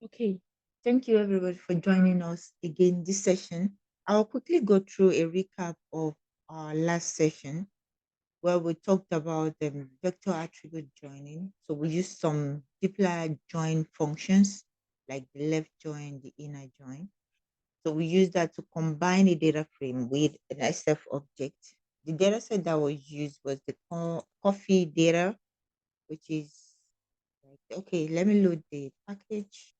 Okay, thank you everybody for joining us again this session. I'll quickly go through a recap of our last session where we talked about vector attribute joining. So we used some diploid join functions like the left join, the inner join. So we use that to combine a data frame with an SF object. The data set that was used was the coffee data, which is like, okay, let me load the package.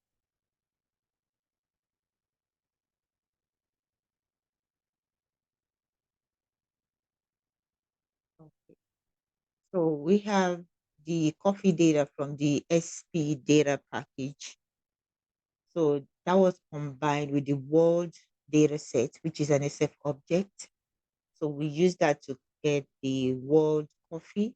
Okay. So we have the coffee data from the SP data package. So that was combined with the world data set, which is an SF object. So we use that to get the world coffee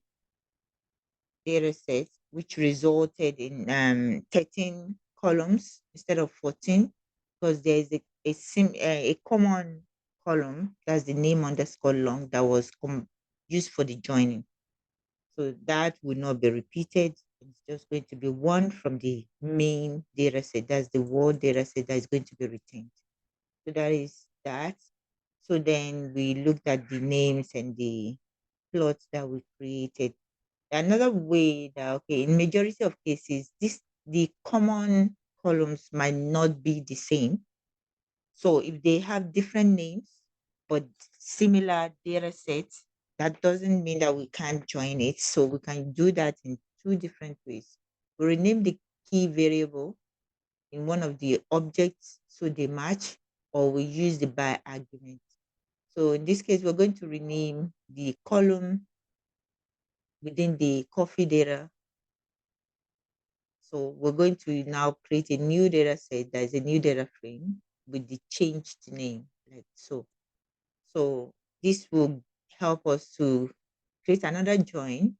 data set, which resulted in 13 columns instead of 14, because there is a common column, that's the name underscore long, that was used for the joining. So that will not be repeated. It's just going to be one from the main data set. That's the world data set that is going to be retained. So that is that. So then we looked at the names and the plots that we created. Another way that, okay, in majority of cases, the common columns might not be the same. So if they have different names but similar data sets, that doesn't mean that we can't join it. So we can do that in two different ways. We rename the key variable in one of the objects so they match, or we use the by argument. So in this case, we're going to rename the column within the coffee data. So we're going to now create a new data set that is a new data frame with the changed name, like so. So this will help us to create another join.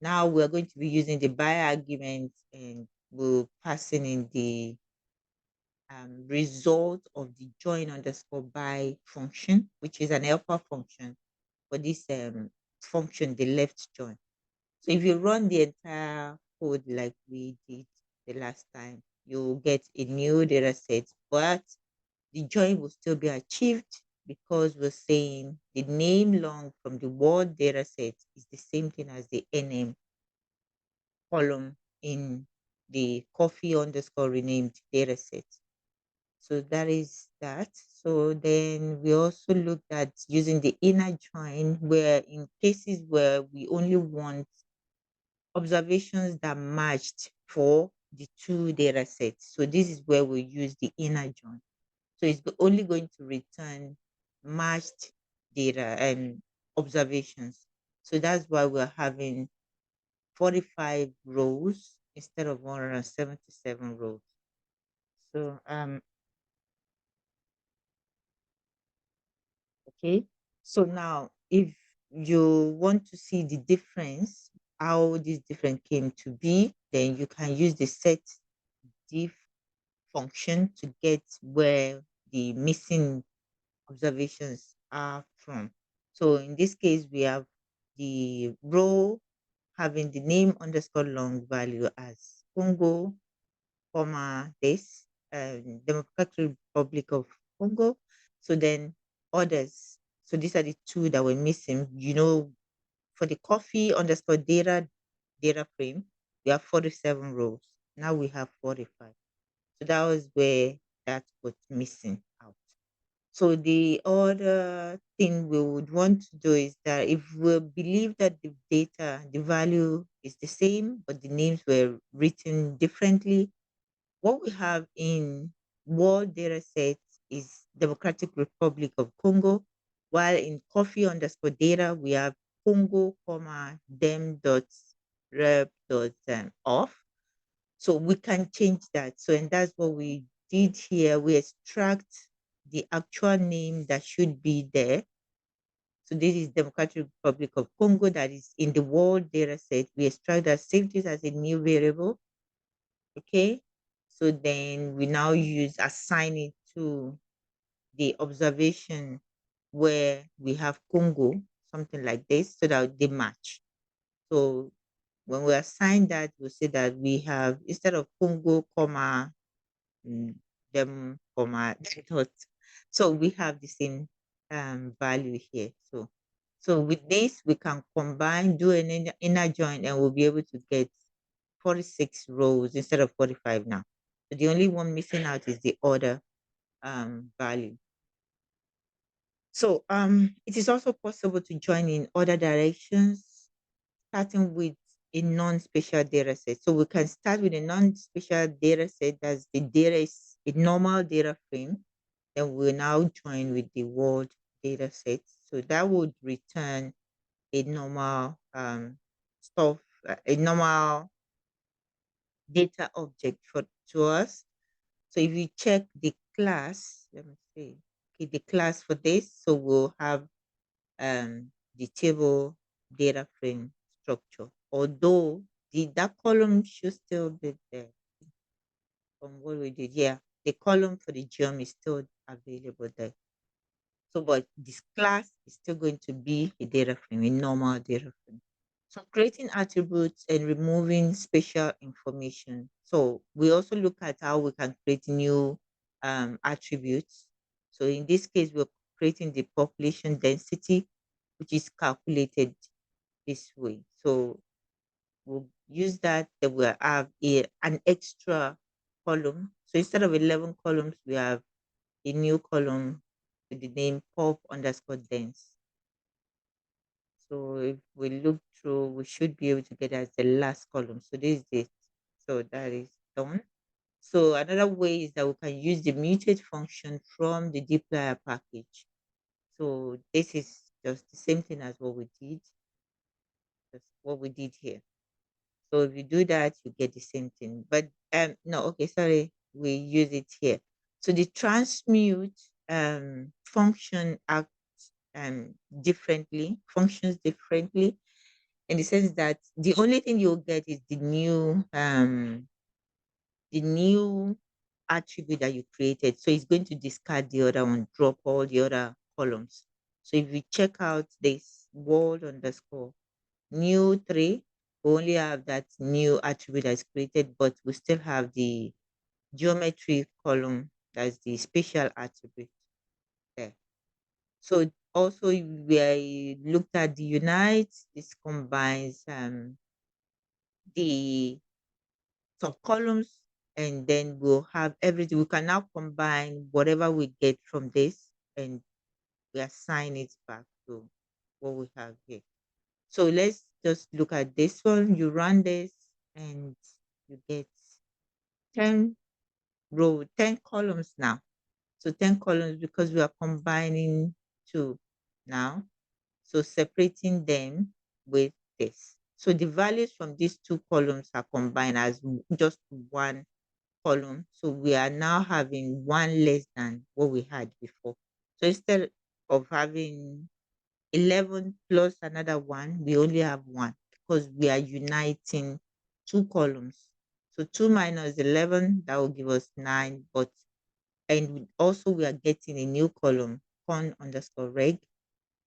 Now we're going to be using the by argument, and we'll passing in the result of the join underscore by function, which is an helper function for this function, the left join. So if you run the entire code like we did the last time, you'll get a new data set, but the join will still be achieved because we're saying the name long from the word data set is the same thing as the NM column in the coffee underscore renamed data set. So that is that. So then we also looked at using the inner join, where in cases where we only want observations that matched for the two data sets. So this is where we use the inner join. So it's only going to return matched data and observations. So that's why we're having 45 rows instead of 177 rows. So okay. So now if you want to see the difference, how this difference came to be, then you can use the set diff function to get where the missing observations are from. So in this case, we have the row having the name underscore long value as Congo, comma, this, Democratic Republic of Congo. So then others. So these are the two that were missing. For the coffee underscore data frame, we have 47 rows. Now we have 45. So that was where that was missing out. So the other thing we would want to do is that if we believe that the data, the value is the same, but the names were written differently, what we have in world data sets is Democratic Republic of Congo, while in coffee underscore data, we have Congo, comma, dem dot rep dot off. So we can change that. So, and that's what we did here. We extract the actual name that should be there. So this is Democratic Republic of Congo that is in the world data set. We extract that, save this as a new variable. Okay. So then we now assign it to the observation where we have Congo, something like this, so that they match. So when we assign that, we say that we have, instead of Congo, comma, them format dot. So we have the same value here. So with this, we can combine, do an inner join, and we'll be able to get 46 rows instead of 45 now. So the only one missing out is the order value. So it is also possible to join in other directions, starting with a non-spatial data set. So we can start with a non-spatial data set, that's the data is a normal data frame. Then we'll now join with the world data set. So that would return a normal a normal data object for to us. So if you check the class, let me see, okay, the class for this, so we'll have the table data frame structure. Although that column should still be there from what we did. Yeah, the column for the geom is still available there. So, but this class is still going to be a data frame, a normal data frame. So creating attributes and removing spatial information. So we also look at how we can create new attributes. So in this case, we're creating the population density, which is calculated this way. So we'll use that, then we'll have an extra column. So instead of 11 columns, we have a new column with the name pop underscore dense. So if we look through, we should be able to get as the last column. So this is it. So that is done. So another way is that we can use the mutate function from the dplyr package. So this is just the same thing as what we did. That's what we did here. So if you do that, you get the same thing. But no, okay, sorry, we use it here. So the transmute function acts differently, functions differently, in the sense that the only thing you'll get is the new attribute that you created. So it's going to discard the other one, drop all the other columns. So if you check out this world underscore new three, we only have that new attribute that's created, but we still have the geometry column, that's the spatial attribute there. So also we looked at the unite. This combines the subcolumns, and then we'll have everything. We can now combine whatever we get from this and we assign it back to what we have here. So let's just look at this one. You run this and you get 10 10 columns now. So 10 columns because we are combining two now. So separating them with this. So the values from these two columns are combined as just one column. So we are now having one less than what we had before. So instead of having 11 plus another one, we only have one because we are uniting two columns. So 2 minus 11, that will give us 9. But and also we are getting a new column, con underscore reg,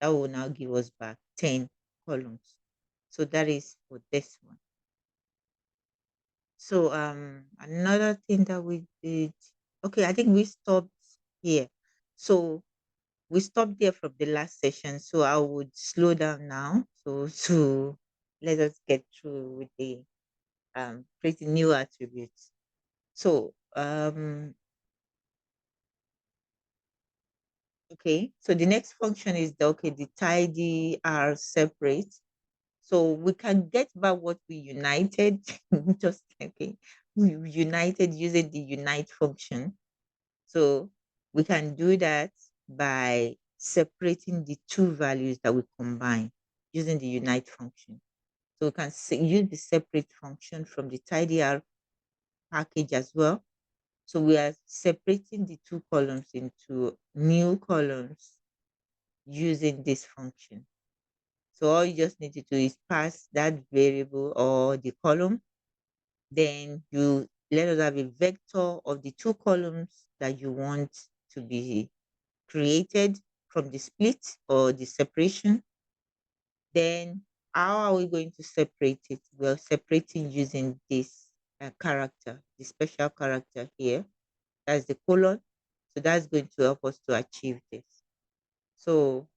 that will now give us back 10 columns. So that is for this one. So another thing that we did, okay, I think we stopped here. So we stopped there from the last session. So I would slow down now. So to let us get through with the creating new attributes. So okay, so the next function is the tidy are separate. So we can get back what we united, just okay, we united using the unite function. So we can do that by separating the two values that we combine using the unite function. So we can use the separate function from the tidyr package as well. So we are separating the two columns into new columns using this function. So all you just need to do is pass that variable or the column. Then you let us have a vector of the two columns that you want to be created from the split or the separation. Then how are we going to separate it? We're separating using this character, the special character here. That's the colon. So that's going to help us to achieve this. So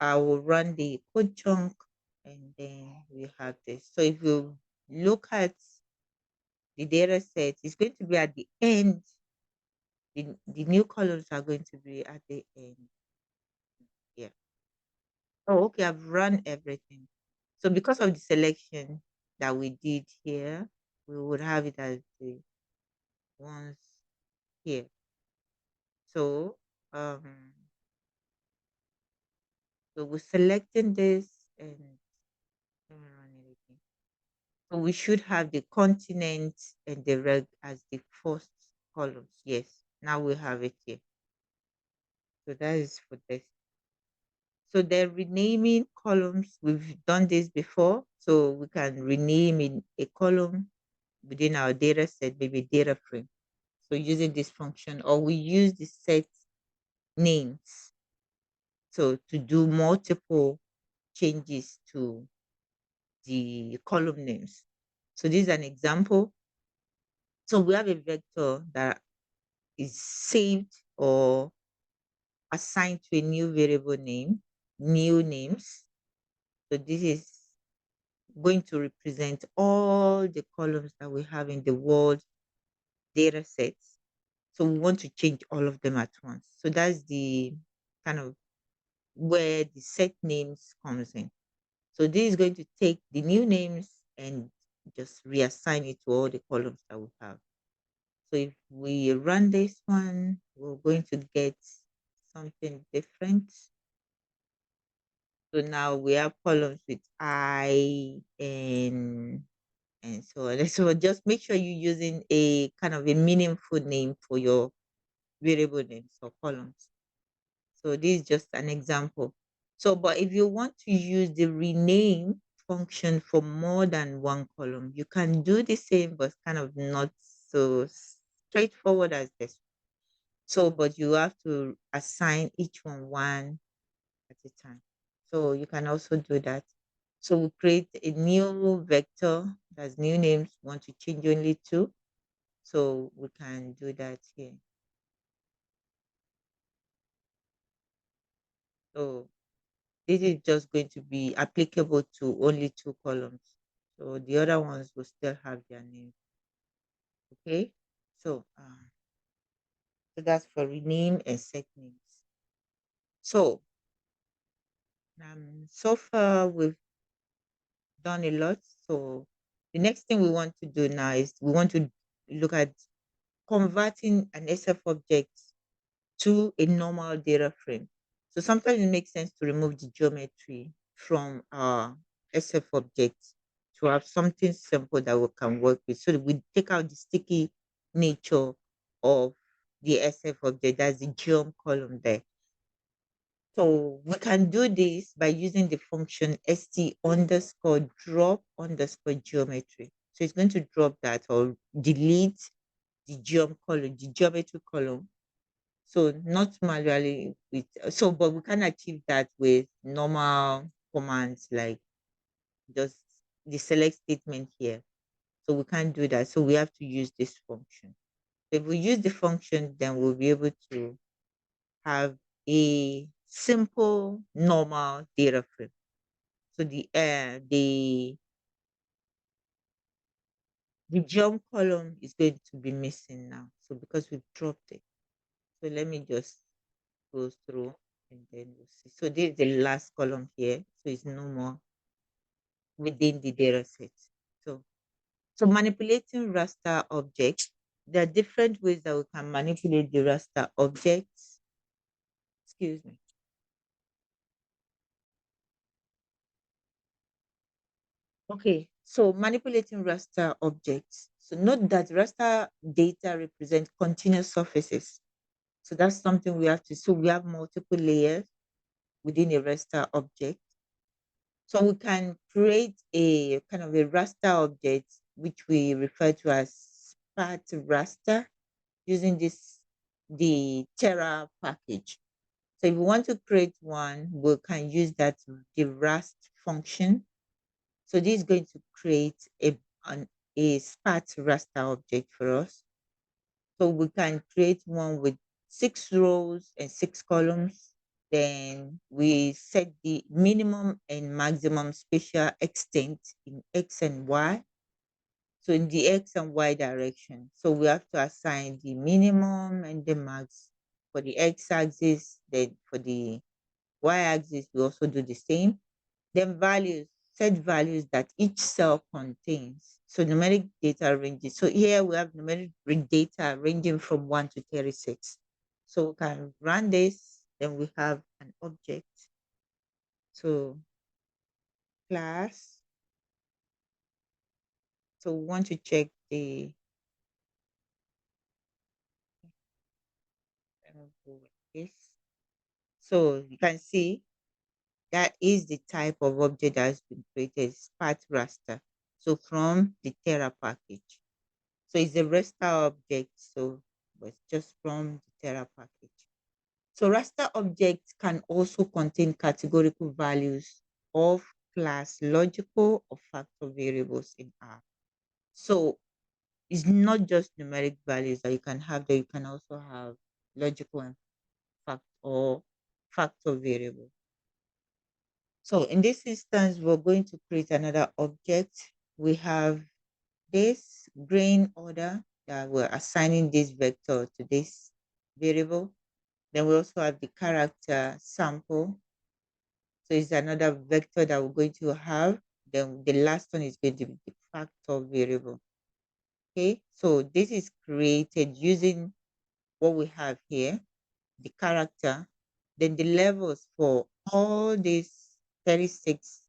I will run the code chunk and then we have this. So if you look at the data set, it's going to be at the end. The new columns are going to be at the end. Yeah. Oh, okay. I've run everything. So because of the selection that we did here, we would have it as the ones here. So so we're selecting this and let me run it again. So we should have the continent and the reg as the first columns. Yes, now we have it here. So that is for this. So the renaming columns, we've done this before. So we can rename in a column within our data set, maybe data frame. So using this function, or we use the set names. So to do multiple changes to the column names. So this is an example. So we have a vector that is saved or assigned to a new variable name, new names. So this is going to represent all the columns that we have in the world data sets. So we want to change all of them at once. So that's the kind of where the set names comes in. So this is going to take the new names and just reassign it to all the columns that we have. So if we run this one, we're going to get something different. So now we have columns with I and so on. So just make sure you're using a kind of a meaningful name for your variable names or columns. So this is just an example. So, but if you want to use the rename function for more than one column, you can do the same, but kind of not so straightforward as this. So, but you have to assign each one at a time. So you can also do that. So we create a new vector that's new names, want to change only two. So we can do that here. So this is just going to be applicable to only two columns. So the other ones will still have their name. Okay. So, so that's for rename and set names. So, so far we've done a lot. So the next thing we want to do now is we want to look at converting an SF object to a normal data frame. So sometimes it makes sense to remove the geometry from our SF objects to have something simple that we can work with. So that we take out the sticky nature of the SF object, that's the geom column there. So we can do this by using the function st underscore drop underscore geometry. So it's going to drop that or delete the geom column, the geometry column. So not manually with so, but we can achieve that with normal commands like just the select statement here. So we can't do that. So we have to use this function. If we use the function, then we'll be able to have a simple normal data frame. So the jump column is going to be missing now. So because we've dropped it. So let me just go through and then we'll see. So this is the last column here. So it's no more within the data set. So so manipulating raster objects. There are different ways that we can manipulate the raster objects. Excuse me. Okay, so manipulating raster objects. So note that raster data represent continuous surfaces. So that's something we have to, so we have multiple layers within a raster object. So we can create a kind of a raster object, which we refer to as spat raster using the Terra package. So if we want to create one, we can use the rast function. So this is going to create a spat raster object for us. So we can create one with 6 rows and 6 columns. Then we set the minimum and maximum spatial extent in X and Y. So in the X and Y direction. So we have to assign the minimum and the max for the X axis. Then for the Y axis, we also do the same. Then values, set values that each cell contains. So numeric data ranges. So here we have numeric data ranging from 1 to 36. So we can run this, then we have an object. So class. So we want to check the this. So you can see that is the type of object that has been created, sparse raster. So from the Terra package. So it's a raster object. So it's just from the Terra package. So raster objects can also contain categorical values of class logical or factor variables in R. So it's not just numeric values that you can have, that you can also have logical and factor variable. So in this instance, we're going to create another object. We have this grain order that we're assigning this vector to this variable. Then we also have the character sample. So it's another vector that we're going to have. Then the last one is going to be the factor variable. Okay, so this is created using what we have here, the character, then the levels for all these 36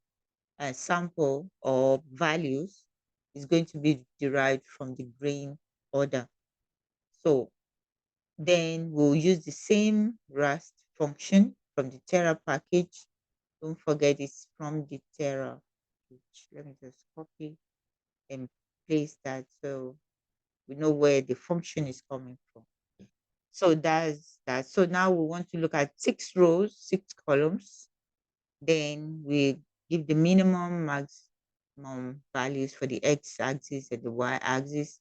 sample or values is going to be derived from the grain order. So then we'll use the same Rust function from the Terra package. Don't forget it's from the Terra package. Let me just copy and paste that so we know where the function is coming from. So that's that. So now we want to look at 6 rows, 6 columns. Then we give the minimum, maximum values for the x-axis and the y-axis.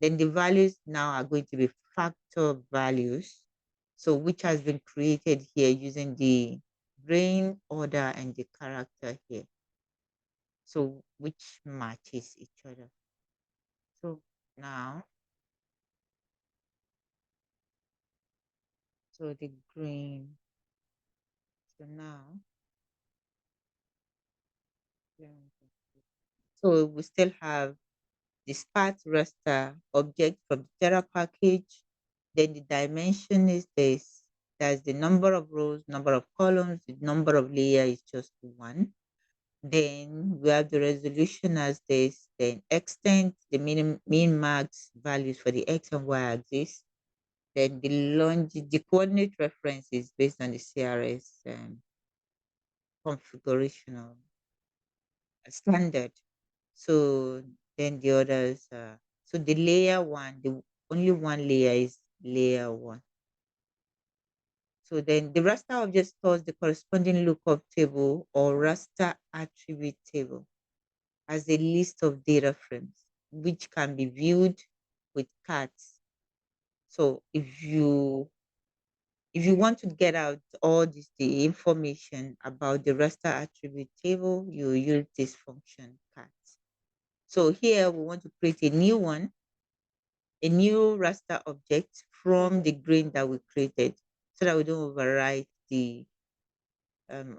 Then the values now are going to be factor values. So which has been created here using the grain order and the character here. So which matches each other. So now, so the green. So now, so we still have the sparse raster object from the Terra package. Then the dimension is this. That's the number of rows, number of columns, the number of layer is just 1. Then we have the resolution as this, then extent, the min max values for the X and Y axis. Then the coordinate reference is based on the CRS configurational standard. So then the others, so the layer one, the only one layer is layer one. So then the raster object stores the corresponding lookup table or raster attribute table as a list of data frames, which can be viewed with cards. So if you want to get out all this the information about the raster attribute table, you use this function cards. So here we want to create a new one, a new raster object from the grain that we created so that we don't overwrite the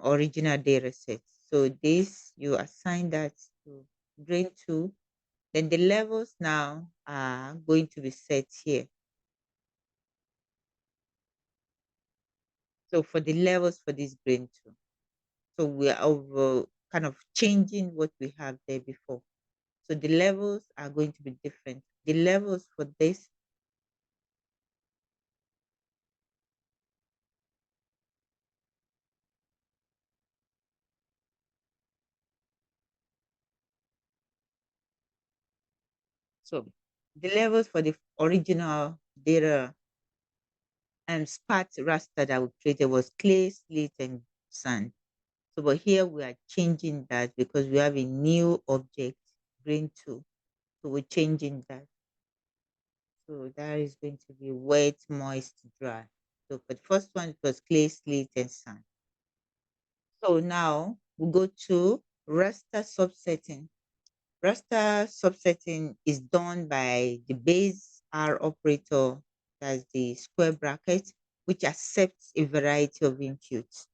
original data set. So this, you assign that to grain 2. Then the levels now are going to be set here. So for the levels for this grain 2. So we are over kind of changing what we have there before. So the levels are going to be different. The levels for this, so the levels for the original data and sparse raster that we created was clay, slate, and sand. So, but here we are changing that because we have a new object, grain 2. So we're changing that. So that is going to be wet, moist, dry. So for the first one, it was clay, slate, and sand. So now we go to raster subsetting. Raster subsetting is done by the base R operator, that's the square bracket, which accepts a variety of inputs.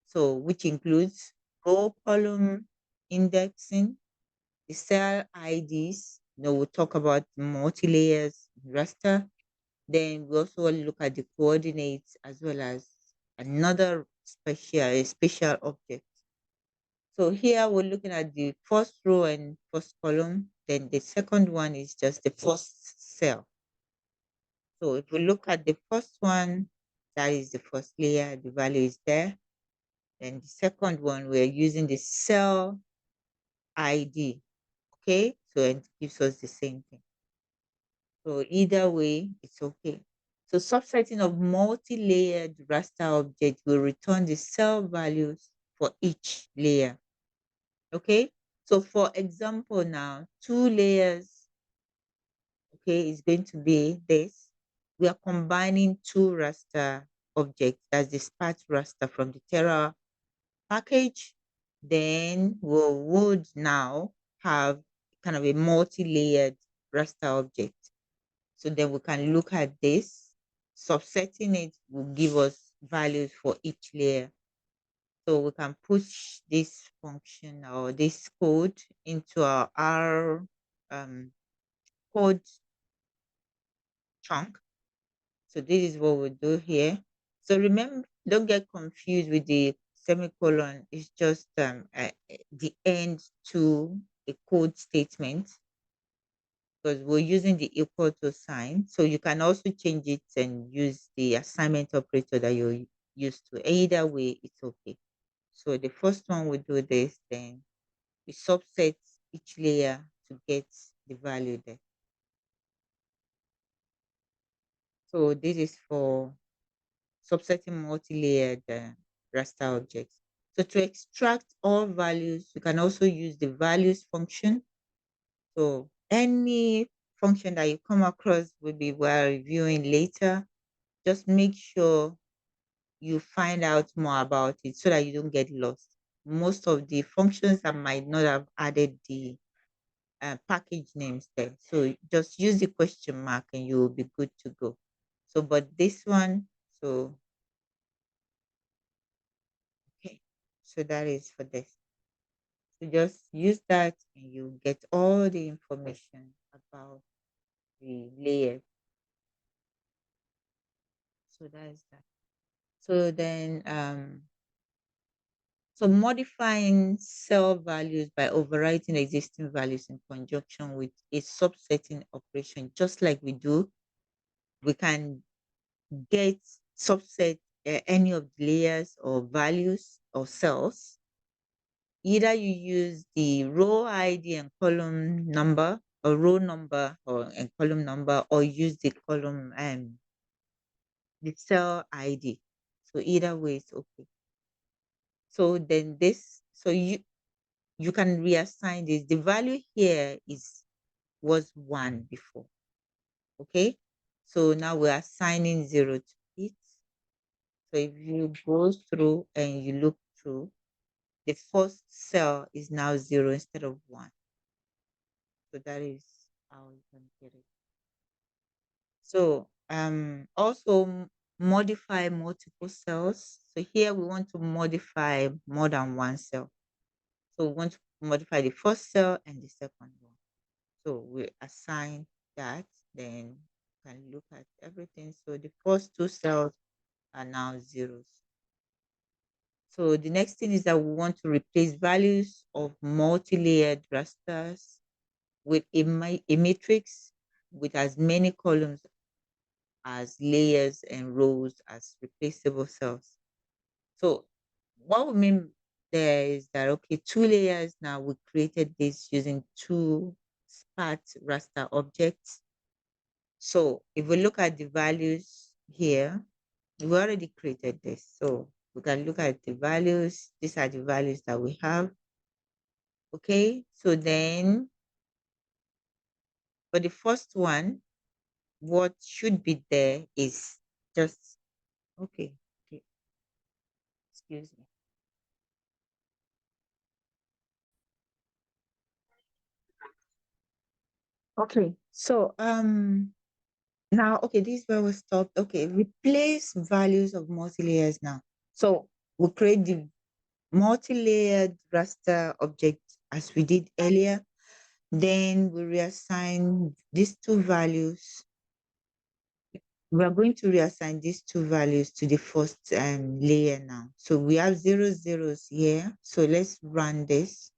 So which includes row column indexing, the cell IDs. We'll talk about multi-layers raster. Then we also want to look at the coordinates as well as another special object. So here we're looking at the first row and first column. Then the second one is just the first cell. So if we look at the first one, that is the first layer, the value is there. Then the second one, we're using the cell ID. Okay, so it gives us the same thing. So either way, it's okay. So subsetting of multi-layered raster object will return the cell values for each layer. Okay, so for example now, 2 layers, okay, is going to be this. We are combining 2 raster objects. That's the sparse raster from the Terra package. Then we would now have kind of a multi-layered raster object. So then we can look at this. Subsetting it will give us values for each layer. So we can push this function or this code into our R code chunk. So this is what we do here. So remember, don't get confused with the semicolon. It's just the end to a code statement, because we're using the equal to sign. So you can also change it and use the assignment operator that you're used to. Either way, it's okay. So the first one we do this, then we subset each layer to get the value there. So this is for subsetting multi-layered raster objects. So to extract all values, you can also use the values function. So any function that you come across will be while reviewing later. Just make sure you find out more about it so that you don't get lost. Most of the functions that might not have added the package names there. So just use the question mark and you will be good to go. So, but this one, so, okay. So that is for this. So just use that and you get all the information about the layers. So that is that. So then, so modifying cell values by overwriting existing values in conjunction with a subsetting operation, just like we do, we can get subset any of the layers or values or cells. Either you use the row ID and column number, or row number or and column number, or use the column and the cell ID. So either way is okay. So then this, so you can reassign this. The value here was 1 before. Okay. So now we're assigning 0 to it. So if you go through and you look through, the first cell is now 0 instead of 1. So that is how you can get it. So also modify multiple cells. So here we want to modify more than one cell. So we want to modify the first cell and the second one. So we assign that, then you can look at everything. So the first 2 cells are now zeros. So the next thing is that we want to replace values of multi-layered rasters with a matrix with as many columns as layers and rows as replaceable cells. So what we mean there is that, okay, 2 layers now, we created this using 2 sparse raster objects. So if we look at the values here, we already created this. So we can look at the values. These are the values that we have. Okay, so then for the first one, what should be there is just okay. Okay, excuse me. Okay, so now okay, this is where we stopped. Okay, replace values of multi-layers now. So we create the multi-layered raster object as we did earlier. Then we reassign these two values. We are going to reassign these two values to the first layer now. So we have zeros here. So let's run this.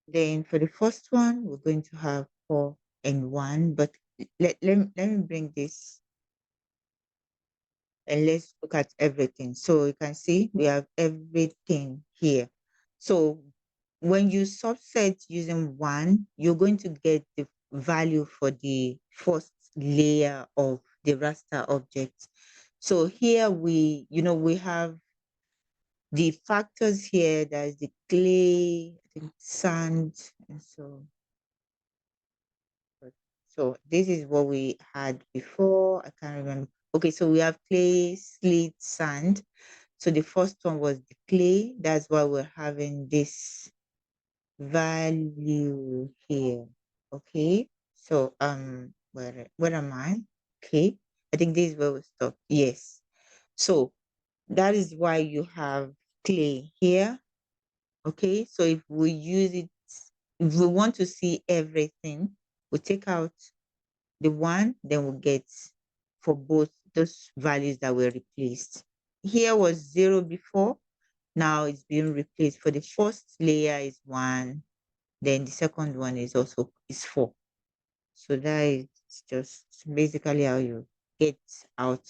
Then for the first one, we're going to have 4 and 1. But let me bring this and let's look at everything. So you can see we have everything here. So when you subset using 1, you're going to get the value for the first layer of the raster object. So here we have the factors here. There's the clay, I think sand, and so this is what we had before. I can't remember. Okay, so we have clay, slate, sand. So the first one was the clay. That's why we're having this value here. Okay. So where am I? Okay. I think this is where we stop. Yes. So that is why you have clay here. Okay. So if we use it, if we want to see everything, we take out the one, then we'll get for both those values that were replaced. Here was 0 before. Now it's being replaced. For the first layer is 1, then the second one is also is 4. So that is just basically how you get out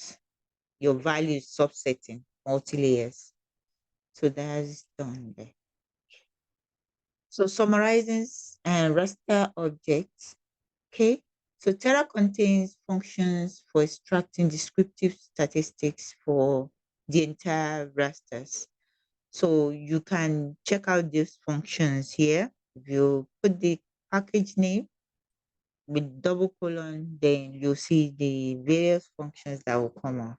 your values subsetting multi-layers. So that's done there. So summarizing and raster objects. Okay. So Terra contains functions for extracting descriptive statistics for the entire rasters. So you can check out these functions here. If you put the package name with double colon, then you'll see the various functions that will come out.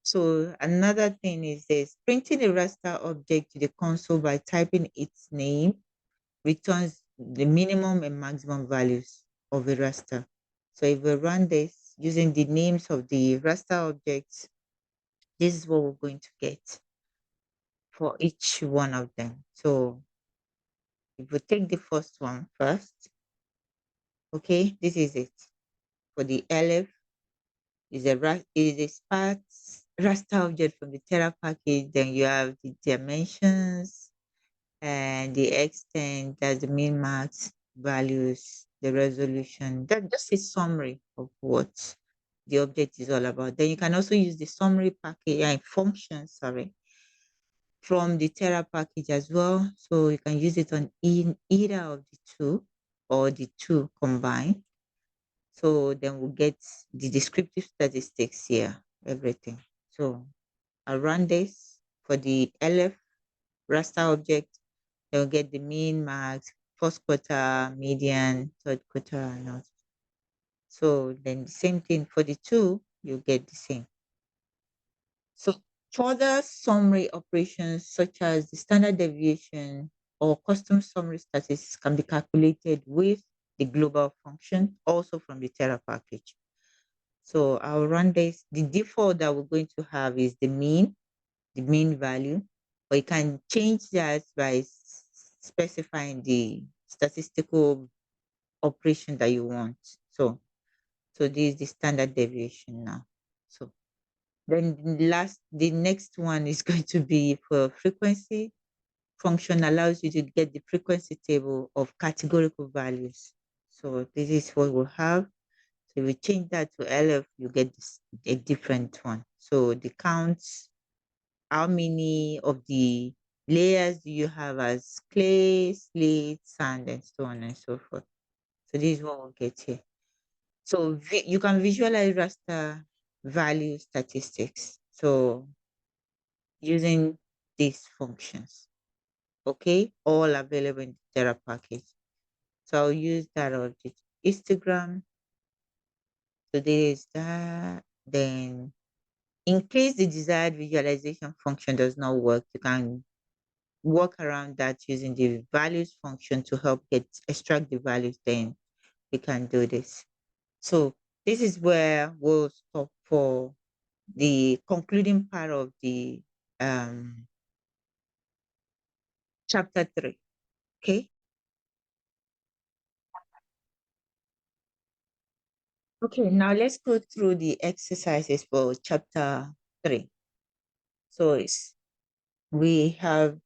So another thing is this, printing a raster object to the console by typing its name returns the minimum and maximum values of a raster. So if we run this using the names of the raster objects, this is what we're going to get for each one of them. So if we take the first one first, okay, this is it. For the LF, is a sparse raster object from the Terra package. Then you have the dimensions and the extent, that's the min max values, the resolution. That's just a summary of what the object is all about. Then you can also use the summary package and function, sorry, from the Terra package as well. So you can use it on in either of the two or the two combined. So then we'll get the descriptive statistics here, everything. So I'll run this for the LF raster object. They'll get the mean, max, first quarter, median, third quarter, and all. So then the same thing for the two, you get the same. So further summary operations such as the standard deviation or custom summary statistics can be calculated with the global function, also from the Terra package. So I'll run this. The default that we're going to have is the mean value, but you can change that by specifying the statistical operation that you want. So this is the standard deviation now. So then the next one is going to be for frequency. Function allows you to get the frequency table of categorical values. So this is what we'll have. So if we change that to LF, you get a different one. So the counts, how many of the layers do you have as clay, slate, sand, and so on and so forth. So this is what we'll get here. So you can visualize raster value statistics. So using these functions, okay, all available in the Terra package. So I'll use that object, histogram, So there is that. Then in case the desired visualization function does not work, you can work around that using the values function to help get extract the values. Then we can do this. So this is where we'll stop for the concluding part of the um, chapter 3. Okay. Okay, now let's go through the exercises for chapter 3. So we have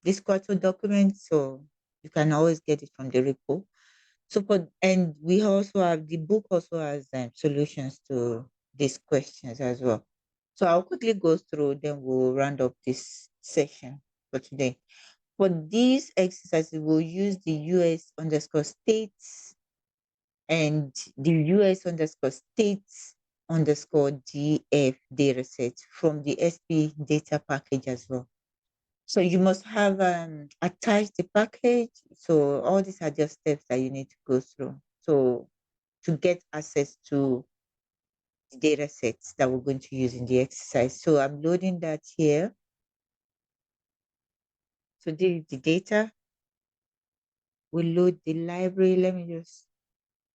this quarto document, so you can always get it from the repo. So and we also have the book also has solutions to these questions as well. So I'll quickly go through, then we'll round up this session for today. For these exercises, we'll use the US underscore states and the US underscore states underscore GF dataset from the SP data package as well. So you must have attached the package. So all these are just steps that you need to go through. So to get access to the data sets that we're going to use in the exercise. So I'm loading that here. So this is the data. We load the library. Let me just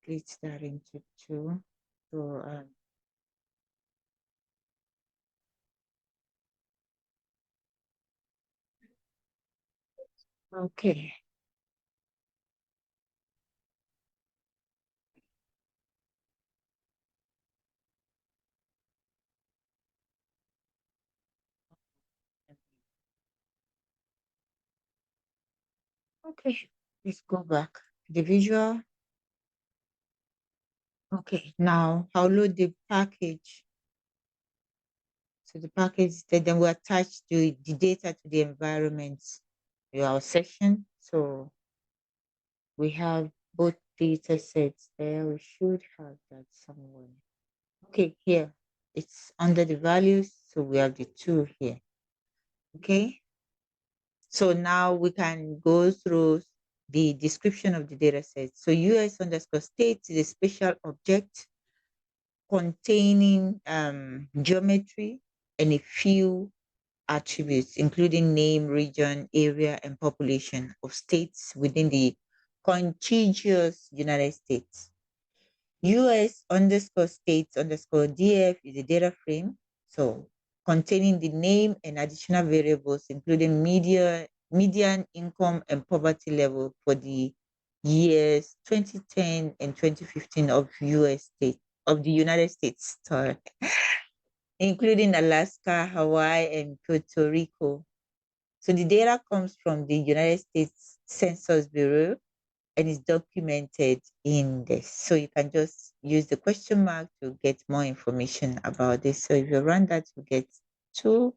split that into two. So okay. Okay, let's go back. The visual. Okay, now I'll load the package. So the package that then we attach the data to the environment, our session. So we have both data sets there. We should have that somewhere. Okay, here it's under the values. So we have the two here. Okay. So now we can go through the description of the data set. So US underscore state is a special object containing geometry and a few attributes, including name, region, area, and population of states within the contiguous United States. US underscore states underscore DF is a data frame, so containing the name and additional variables, including median income and poverty level for the years 2010 and 2015 of US state of the United States, sorry, including Alaska, Hawaii, and Puerto Rico. So the data comes from the United States Census Bureau and is documented in this. So you can just use the question mark to get more information about this. So if you run that, you get two.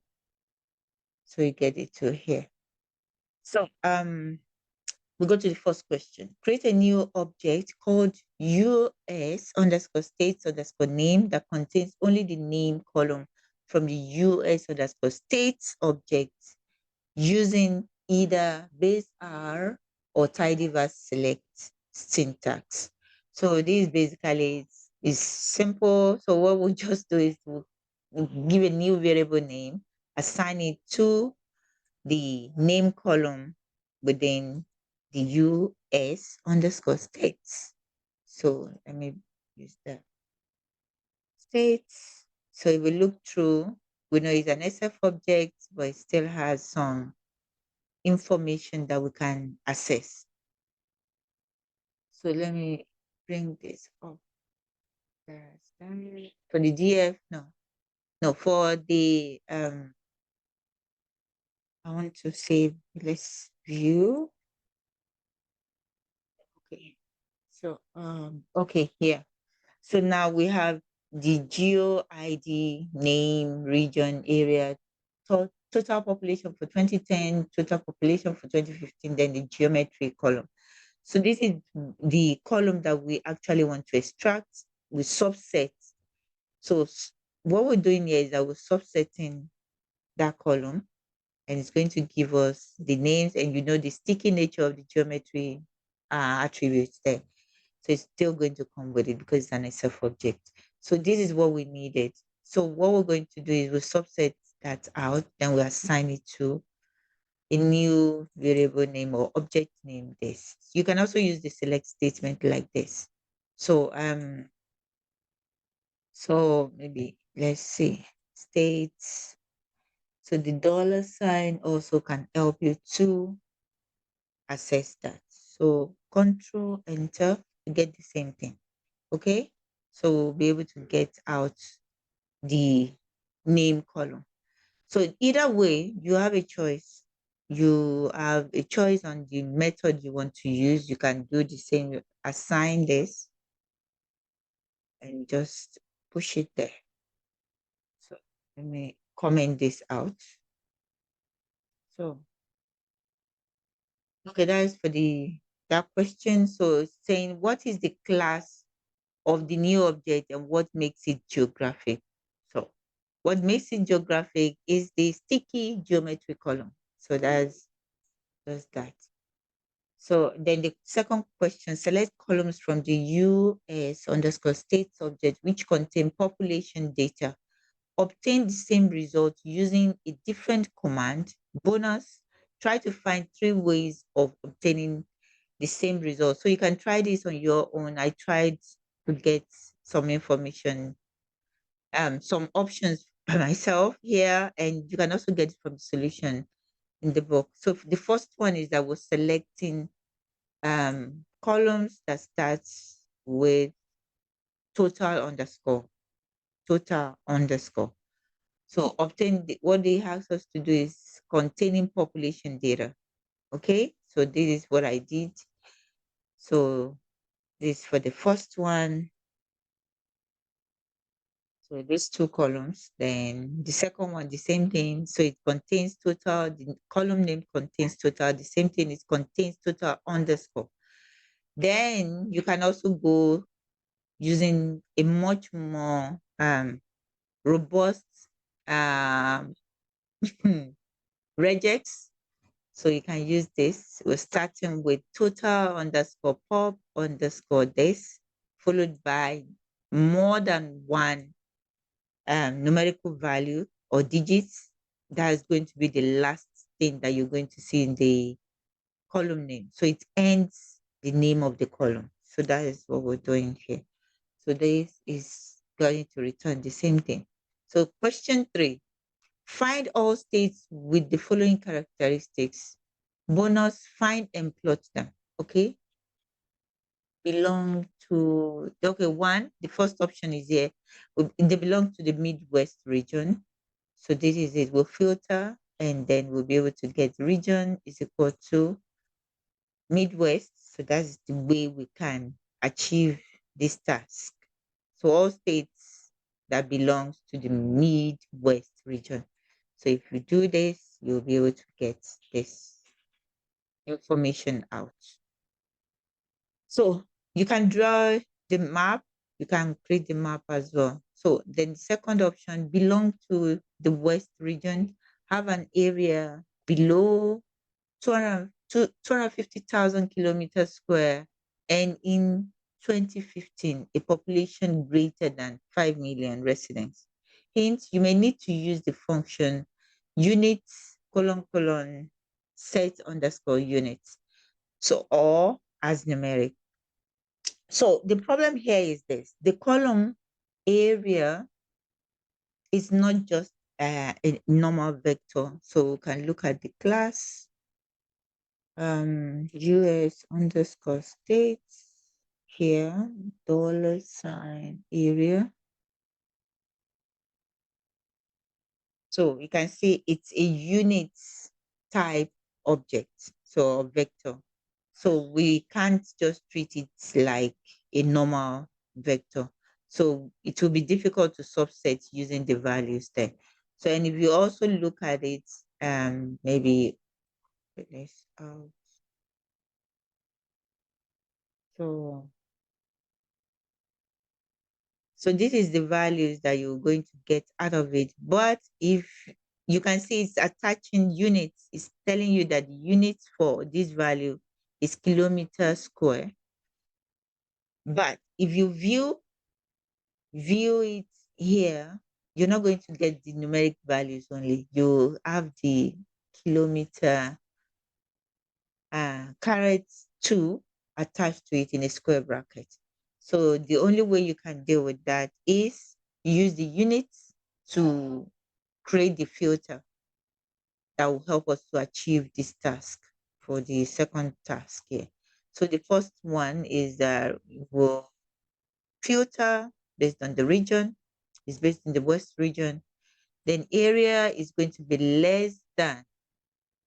So you get it to here. So we go to the first question. Create a new object called US underscore states underscore name that contains only the name column from the US underscore states object using either base R or tidyverse select syntax. So this basically is simple. So what we'll just do is we'll give a new variable name, assign it to the name column within the US underscore states. So let me use that states. So if we look through, we know it's an SF object, but it still has some information that we can access. So let me bring this up. For the DF, no, for the I want to save, let's view. Okay. So okay, here. So now we have the geo ID, name, region, area, total population for 2010, total population for 2015, then the geometry column. So this is the column that we actually want to extract with subsets. So what we're doing here is that we're subsetting that column and it's going to give us the names and the sticky nature of the geometry attributes there. So it's still going to come with it because it's an SF object. So this is what we needed. So what we're going to do is we subset that out, then we assign it to a new variable name or object name this. You can also use the select statement like this. So maybe let's see states. So the dollar sign also can help you to access that. So control enter to get the same thing. Okay. So we'll be able to get out the name column. So either way, you have a choice. You have a choice on the method you want to use. You can do the same, assign this and just push it there. So let me comment this out. So, okay, that is for that question. So saying what is the class of the new object and what makes it geographic? So what makes it geographic is the sticky geometry column. So that's that. So then the second question, select columns from the US underscore state subject which contain population data. Obtain the same result using a different command. Bonus, try to find 3 ways of obtaining the same result. So you can try this on your own. I tried to get some information, some options by myself here, and you can also get it from the solution in the book. So the first one is that we're selecting columns that starts with total underscore, total underscore. So obtain what they ask us to do is containing population data. Okay, so this is what I did. So this for the first one. So these 2 columns. Then the second one, the same thing. So it contains total. The column name contains total. The same thing. It contains total underscore. Then you can also go using a much more robust um, regex. So you can use this. We're starting with total underscore pop underscore this, followed by more than one numerical value or digits. That is going to be the last thing that you're going to see in the column name. So it ends the name of the column. So that is what we're doing here. So this is going to return the same thing. So question 3, find all states with the following characteristics. Bonus, find and plot them. Okay. Belong to, okay, one, the first option is here. They belong to the Midwest region. So this is it. We'll filter and then we'll be able to get region is equal to Midwest. So that's the way we can achieve this task. So all states that belongs to the Midwest region. So if you do this, you'll be able to get this information out. So you can draw the map, you can create the map as well. So then the second option, belong to the West region, have an area below 250,000 kilometers square, and in 2015, a population greater than 5 million residents. Hence, you may need to use the function units colon colon set underscore units. So, or as numeric. So the problem here is this, the column area is not just a normal vector. So we can look at the class US underscore states here, dollar sign area. So you can see it's a unit type object, so vector. So we can't just treat it like a normal vector. So it will be difficult to subset using the values there. So, and if you also look at it, maybe let's so so this is the values that you're going to get out of it. But if you can see it's attaching units, it's telling you that the units for this value is kilometer square. But if you view it here, you're not going to get the numeric values only. You have the kilometer caret 2 attached to it in a square bracket. So the only way you can deal with that is use the units to create the filter that will help us to achieve this task for the second task here. So the first one is that we'll filter based on the region. It's based in the West region. Then area is going to be less than,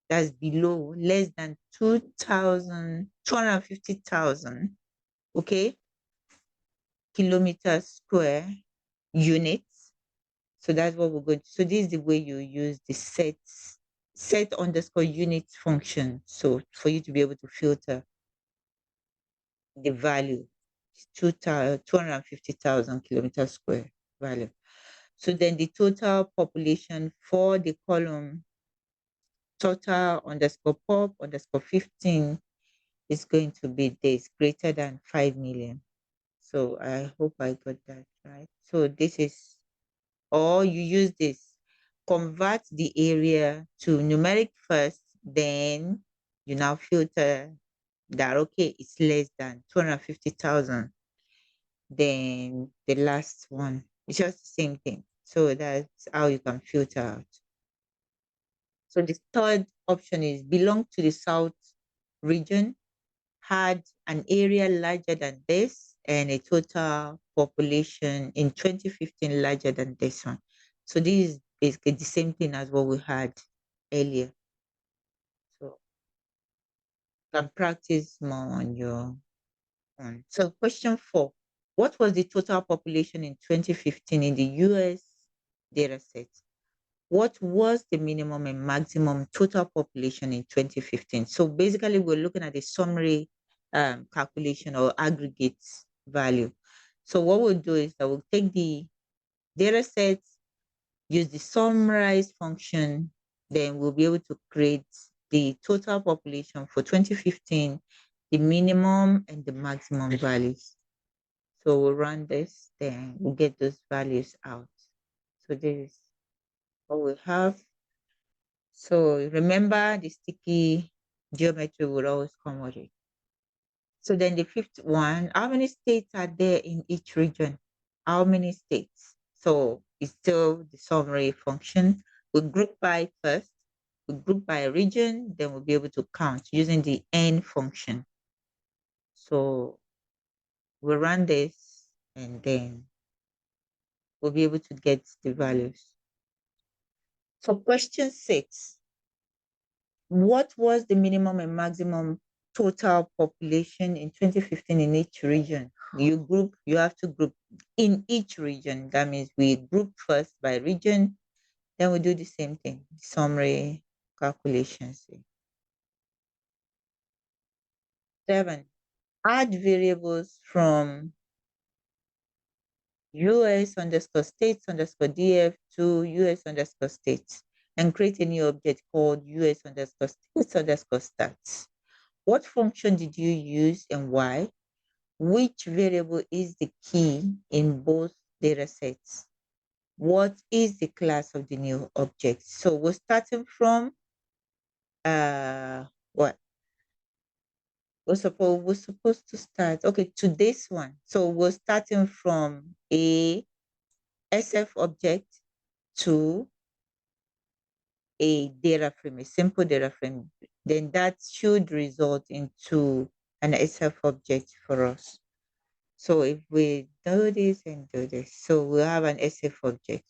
that's below, less than 250,000, okay, kilometers square units. So that's what we're going to. So this is the way you use the set underscore unit function. So for you to be able to filter the value, it's 250,000 kilometers square value. So then the total population for the column total underscore pop underscore 15 is going to be this greater than 5 million. So I hope I got that right. So this is, or you use this, convert the area to numeric first, then you now filter that, okay, it's less than 250,000. Then the last one, it's just the same thing. So that's how you can filter out. So the third option is belong to the South region, had an area larger than this and a total population in 2015 larger than this one. So this is basically the same thing as what we had earlier. So you can practice more on your own. So question 4, what was the total population in 2015 in the US data set? What was the minimum and maximum total population in 2015? So basically, we're looking at the summary calculation or aggregate value. So what we'll do is that we'll take the data sets, use the summarize function, then we'll be able to create the total population for 2015, the minimum and the maximum values. So we'll run this, then we'll get those values out. So this is what we have. So remember the sticky geometry will always come with it. So then the fifth one, how many states are there in each region? How many states? So it's still the summary function. We group by first, we group by region, then we'll be able to count using the n function. So we'll run this and then we'll be able to get the values. So question 6, what was the minimum and maximum total population in 2015 in each region? You have to group in each region. That means we group first by region, then we do the same thing, summary calculations. 7, add variables from US underscore states underscore DF to US underscore states and create a new object called US underscore states underscore stats. What function did you use and why? Which variable is the key in both data sets? What is the class of the new object? So we're starting from what? We're supposed to start, okay, to this one. So we're starting from a SF object to a data frame, a simple data frame. Then that should result into an SF object for us. So if we do this and do this, so we'll have an SF object.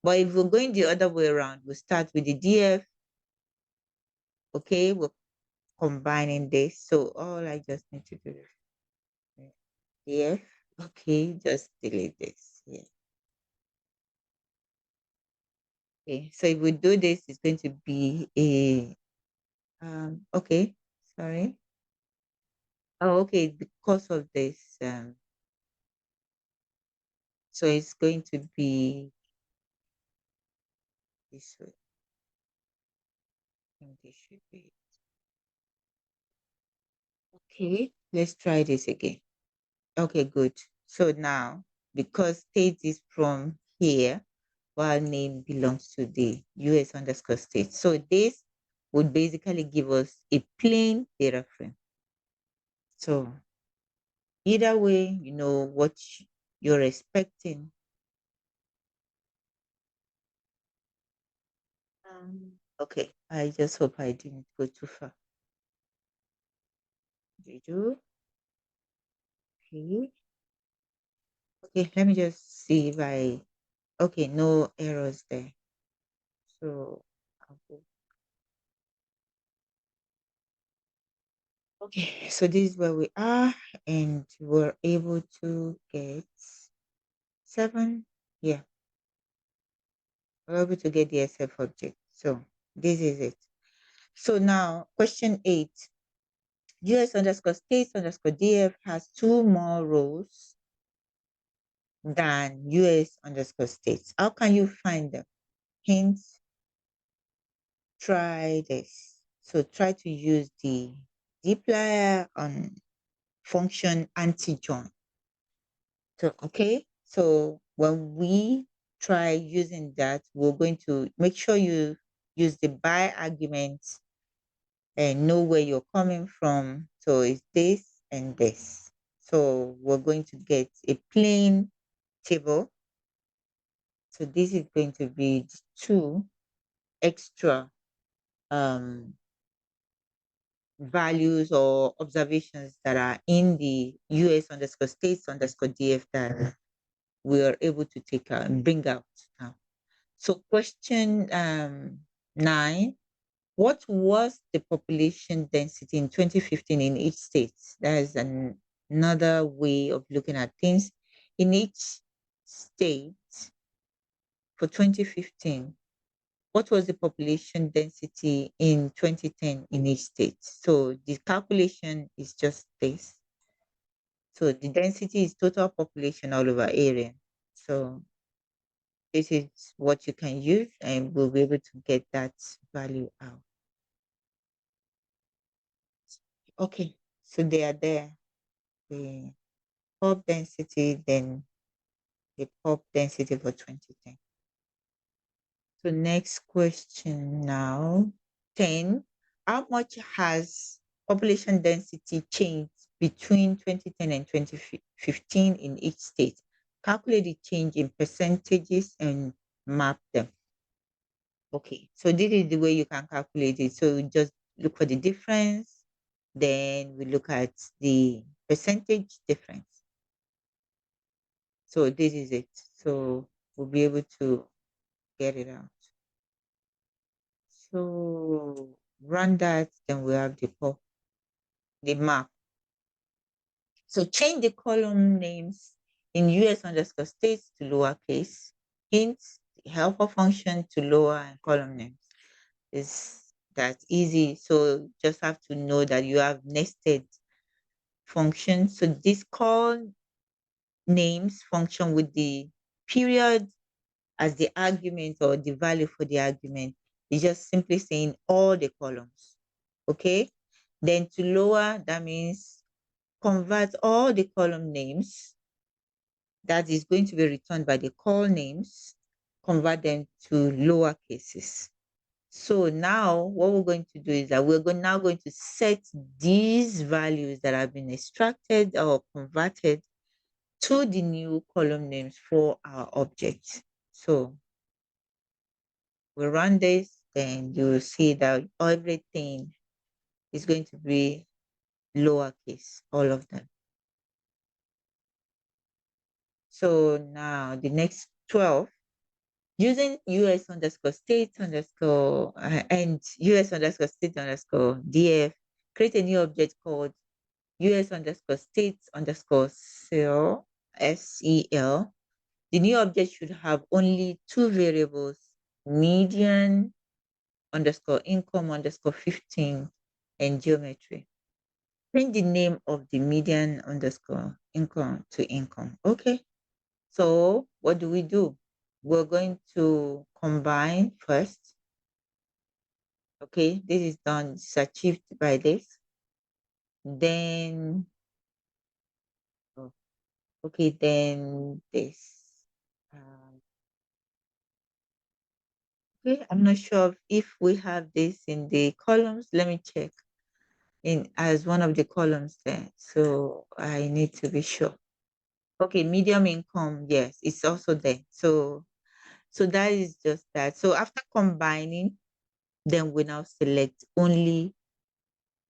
But if we're going the other way around, we start with the DF. Okay, we're combining this. So all I just need to do is DF. Okay, just delete this. Yeah. Okay, so if we do this, it's going to be a okay, sorry. Oh, okay, because of this, so it's going to be this way. I think this should be okay. Let's try this again. Okay, good. So now, because state is from here, while name belongs to the US underscore state. So this would basically give us a plain data frame. So either way, you know what you're expecting. Okay, I just hope I didn't go too far. Did you? Okay. Okay, let me just see if I, okay, no errors there. So, I'll go. Okay, so this is where we are, and we're able to get 7. Yeah, we're able to get the SF object. So this is it. So now, question 8. US underscore states underscore DF has 2 more rows than US underscore states. How can you find them? Hint, try this. So try to use the dplyr on function anti-join. So, okay. So when we try using that, we're going to make sure you use the by argument and know where you're coming from. So it's this and this. So we're going to get a plain table. So this is going to be 2 extra um, values or observations that are in the US underscore states underscore DF that we are able to take out and bring out now. So question 9, what was the population density in 2015 in each state? That is another way of looking at things. In each state for 2015, what was the population density in 2010 in each state? So the calculation is just this. So the density is total population all over area. So this is what you can use and we'll be able to get that value out. Okay, so they are there. The pop density, then the pop density for 2010. So next question now, 10. How much has population density changed between 2010 and 2015 in each state? Calculate the change in percentages and map them. Okay, so this is the way you can calculate it. So we just look for the difference, then we look at the percentage difference. So this is it. So we'll be able to get it out. So run that, then we have the map. So change the column names in US underscore states to lowercase. Hint, the helper function to lower and column names. Is that easy? So just have to know that you have nested functions. So this call names function with the period as the argument or the value for the argument is just simply saying all the columns. Okay. Then to lower, that means convert all the column names that is going to be returned by the call names, convert them to lower cases. So now what we're going to do is that now going to set these values that have been extracted or converted to the new column names for our object. So we run this, then you will see that everything is going to be lowercase, all of them. So now the next 12, using US underscore state underscore and US underscore state underscore DF, create a new object called US underscore states underscore cell, SEL. The new object should have only 2 variables, median underscore income underscore 15 and geometry. Print the name of the median underscore income to income. Okay. So what do we do? We're going to combine first. Okay, this is done, it's achieved by this. Then Okay, then this. Um, okay, I'm not sure if we have this in the columns. Let me check in as one of the columns there. So I need to be sure. Okay, medium income, yes, it's also there. So that is just that. So after combining, then we now select only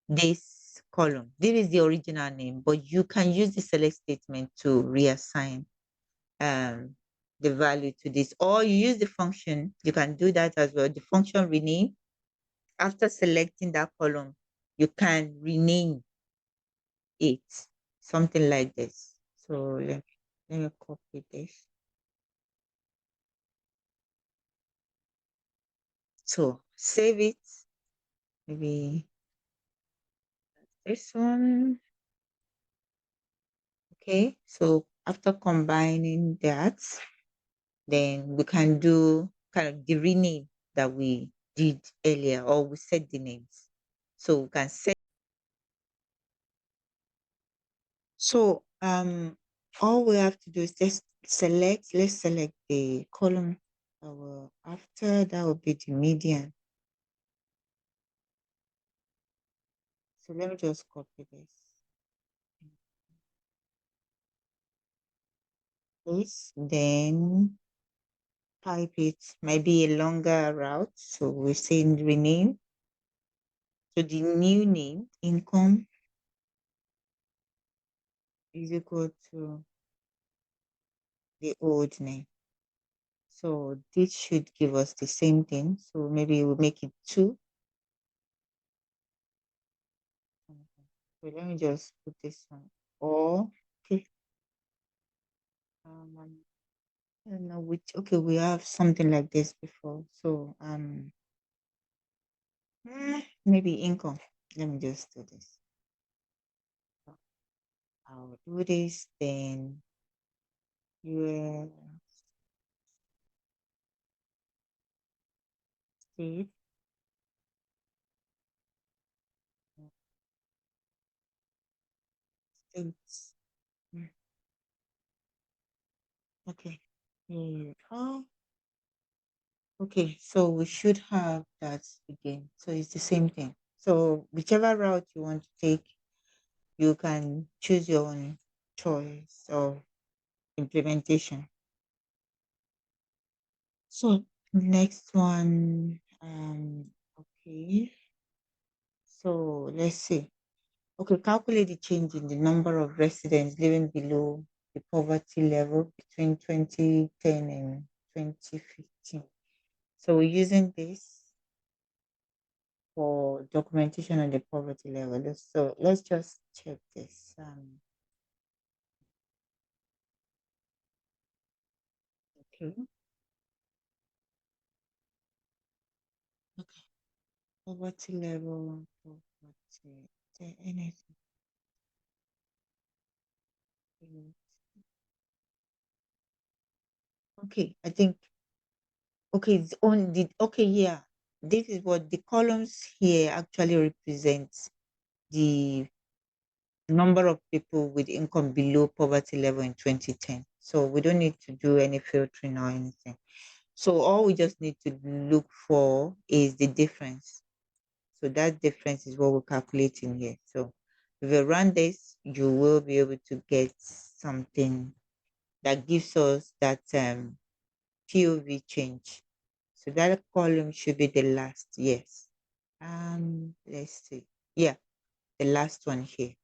this column. This is the original name, but you can use the select statement to reassign um, the value to this, or you use the function. You can do that as well. The function rename. After selecting that column, you can rename it, something like this. So let me copy this. So save it. Maybe this one. Okay. So after combining that, then we can do kind of the rename that we did earlier, or we set the names. So we can set. So all we have to do is just select, let's select the column that will after, that will be the median. So let me just copy this, then type it, might be a longer route. So we say rename. So the new name, income, is equal to the old name. So this should give us the same thing. So maybe we'll make it 2. So let me just put this one. Or okay. I don't know which. Okay, we have something like this before. So maybe income. Let me just do this. So I'll do this. Then US state. States. Mm, Okay. Oh, okay. So we should have that again. So it's the same thing. So whichever route you want to take, you can choose your own choice of implementation. So next one, okay. So let's see. Okay, calculate the change in the number of residents living below the poverty level between 2010 and 2015. So we're using this for documentation on the poverty level. So let's just check this. Okay. Okay. Poverty level, poverty, anything. Okay, I think okay, it's on the okay, yeah. This is what the columns here actually represents the number of people with income below poverty level in 2010. So we don't need to do any filtering or anything. So all we just need to look for is the difference. So that difference is what we're calculating here. So if you run this, you will be able to get something that gives us that POV change. So that column should be the last, yes. Let's see. Yeah, the last one here.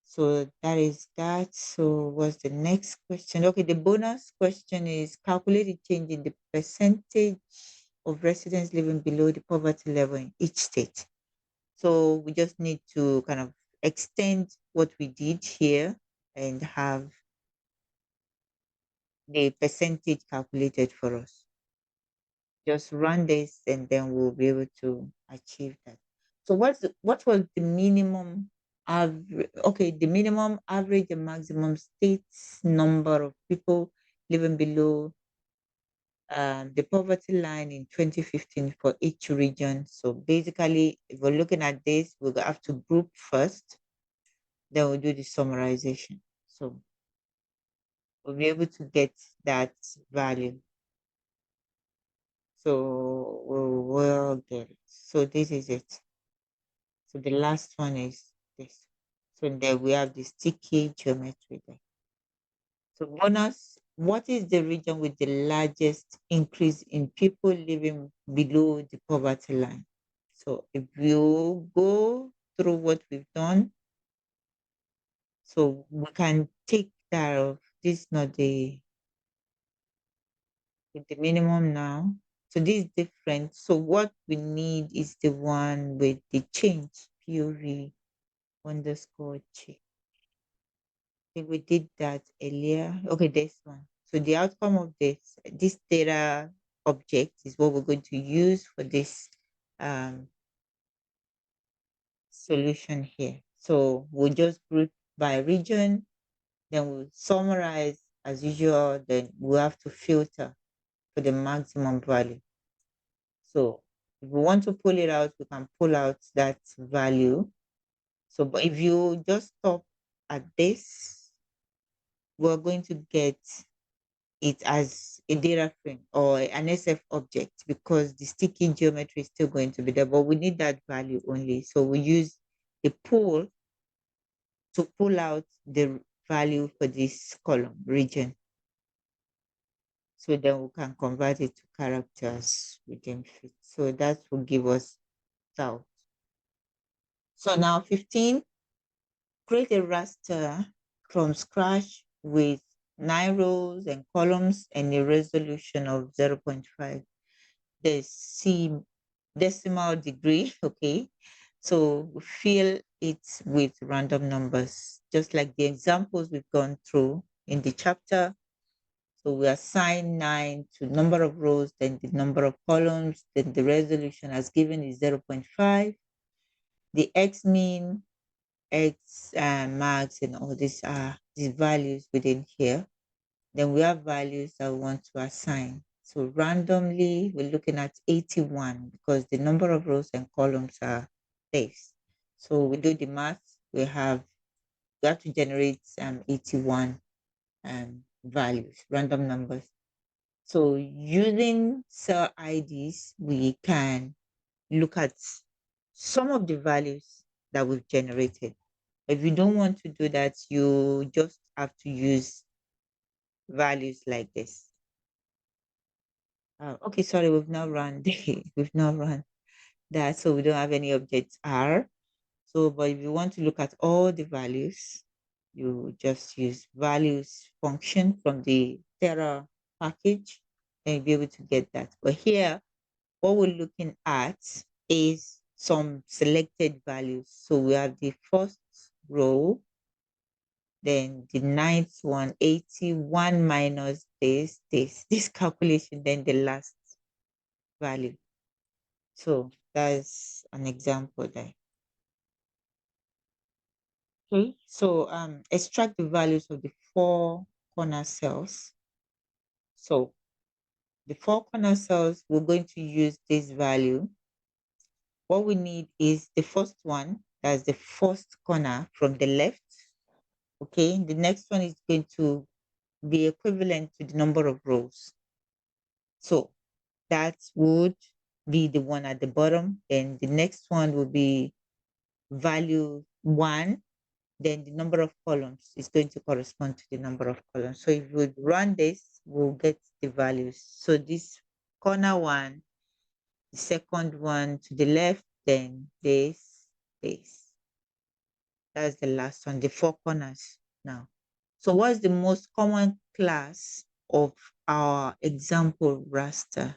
So that is that. So what's the next question? Okay, the bonus question is calculate the change in the percentage of residents living below the poverty level in each state. So we just need to kind of extend what we did here and have the percentage calculated for us. Just run this and then we'll be able to achieve that. So what was the minimum average? Okay, the minimum average and maximum states number of people living below the poverty line in 2015 for each region. So basically, if we're looking at this, we'll have to group first, then we'll do the summarization. So we'll be able to get that value. So we'll get it. So this is it. So the last one is this. So then we have the sticky geometry there. So bonus, what is the region with the largest increase in people living below the poverty line? So if you go through what we've done, so we can take that of this, not the minimum now. So this is different. So what we need is the one with the change, POV underscore change. Okay, we did that earlier. Okay, this one. So the outcome of this data object is what we're going to use for this um, solution here. So we'll just group by region, then we'll summarize as usual, then we'll have to filter for the maximum value. So if we want to pull it out, we can pull out that value. So, but if you just stop at this, we're going to get it as a data frame or an SF object because the sticky geometry is still going to be there, but we need that value only. So we use the pool to pull out the value for this column region. So then we can convert it to characters within fit. So that will give us south. So now 15, create a raster from scratch with 9 rows and columns and a resolution of 0.5. The C decimal degree, okay? So fill it with random numbers, just like the examples we've gone through in the chapter. So we assign 9 to number of rows, then the number of columns, then the resolution as given is 0.5. The X mean, X max, and all these are these values within here. Then we have values that we want to assign. So randomly, we're looking at 81 because the number of rows and columns are this. So we do the math. We have to generate 81 values, random numbers. So using cell IDs, we can look at some of the values that we've generated. If you don't want to do that, you just have to use values like this. Okay, sorry, we've not run we've not run that, so we don't have any objects R. So, but if you want to look at all the values, you just use values function from the Terra package, and you'll be able to get that. But here, what we're looking at is some selected values. So we have the first row, then the ninth one, 81 minus this calculation, then the last value. So that's an example there. Okay, so extract the values of the 4 corner cells. So the 4 corner cells, we're going to use this value. What we need is the first one, that's the first corner from the left. Okay, the next one is going to be equivalent to the number of rows. So that would be the one at the bottom. Then the next one will be value 1. Then the number of columns is going to correspond to the number of columns. So if we run this, we'll get the values. So this corner one, the second one to the left, then this. That's the last one, the 4 corners now. So what's the most common class of our example raster?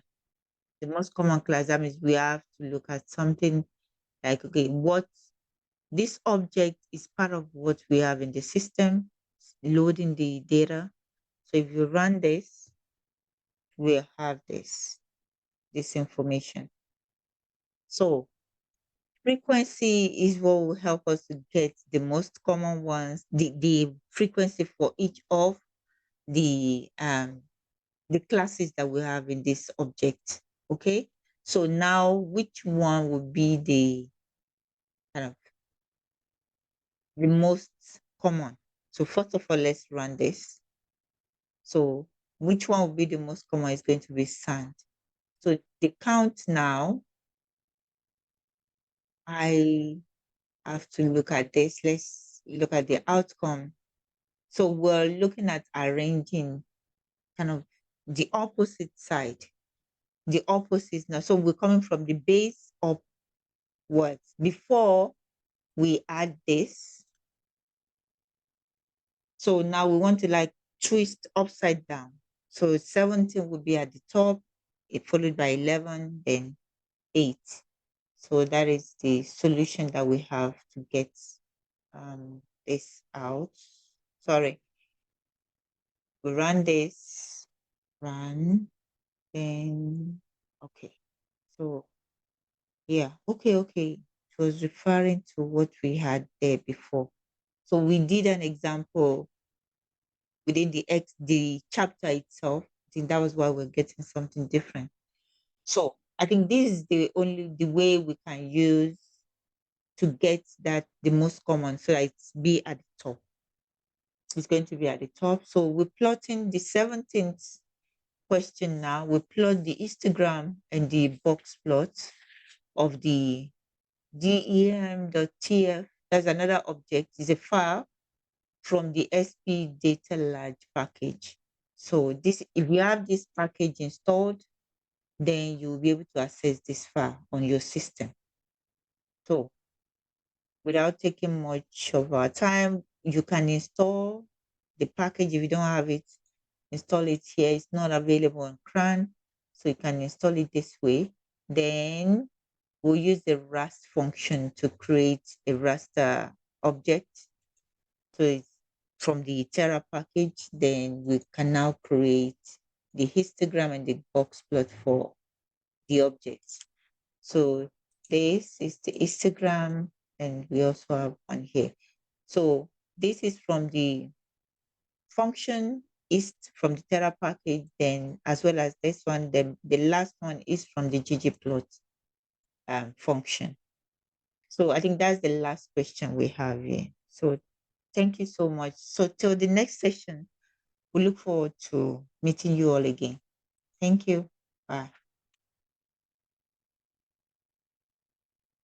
The most common class, that means we have to look at something like, okay, what this object is part of what we have in the system, loading the data. So if you run this, we'll have this information. So frequency is what will help us to get the most common ones, the frequency for each of the classes that we have in this object. Okay. So now which one would be the kind of the most common? So first of all, let's run this. So which one will be the most common is going to be sand. So the count now, I have to look at this. Let's look at the outcome. So we're looking at arranging kind of the opposite side, the opposite now. So we're coming from the base upwards. Before we add this, so now we want to like twist upside down. So 17 will be at the top, it followed by 11, then 8. So that is the solution that we have to get this out. Sorry, we run this, run, then, okay. So yeah, okay. It was referring to what we had there before. So we did an example within the chapter itself. I think that was why we're getting something different. So I think this is the way we can use to get that the most common, so that it's be at the top. It's going to be at the top. So we're plotting the 17th question now. We plot the histogram and the box plot of the dem.tf. That's another object. It's a file from the SP data large package. So this, if you have this package installed, then you'll be able to access this file on your system. So without taking much of our time, you can install the package. If you don't have it, install it here. It's not available on CRAN, so you can install it this way. Then we'll use the Rust function to create a raster object. So it's from the Terra package, then we can now create the histogram and the box plot for the objects. So this is the histogram, and we also have one here. So this is from the function is from the Terra package, then as well as this one, the last one is from the ggplot function. So I think that's the last question we have here. So thank you so much. So till the next session, we look forward to meeting you all again. Thank you. Bye.